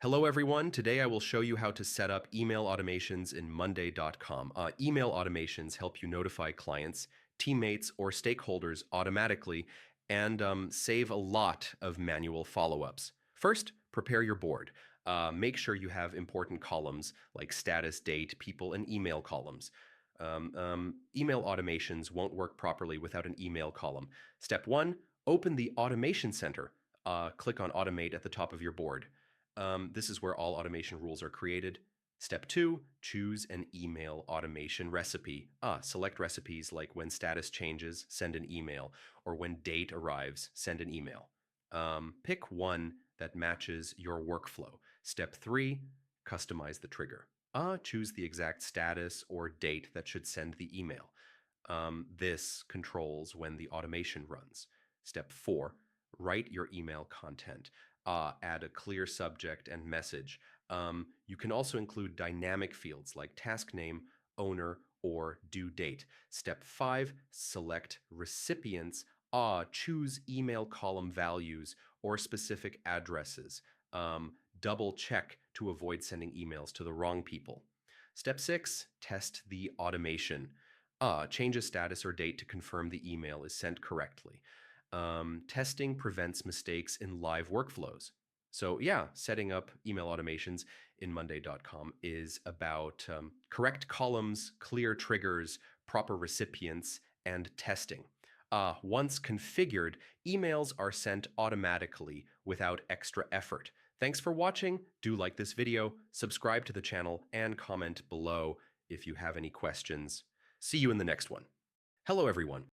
Hello, everyone. Today I will show you how to set up email automations in Monday.com. Email automations help you notify clients, teammates, or stakeholders automatically and save a lot of manual follow-ups. First, prepare your board. Make sure you have important columns like status, date, people, and email columns. Email automations won't work properly without an email column. Step one, open the Automation Center. Click on Automate at the top of your board. This is where all automation rules are created. Step two, choose an email automation recipe. Select recipes like when status changes, send an email, or when date arrives, send an email. Pick one that matches your workflow. Step three, customize the trigger. Choose the exact status or date that should send the email. This controls when the automation runs. Step four, write your email content. Add a clear subject and message. You can also include dynamic fields like task name, owner, or due date. Step five, select recipients. Choose email column values or specific addresses. Double check to avoid sending emails to the wrong people. Step six, test the automation. Change a status or date to confirm the email is sent correctly. Testing prevents mistakes in live workflows. So yeah, setting up email automations in Monday.com is about correct columns, clear triggers, proper recipients, and testing. Once configured, emails are sent automatically without extra effort. Thanks for watching. Do like this video, subscribe to the channel, and comment below if you have any questions. See you in the next one. Hello, everyone.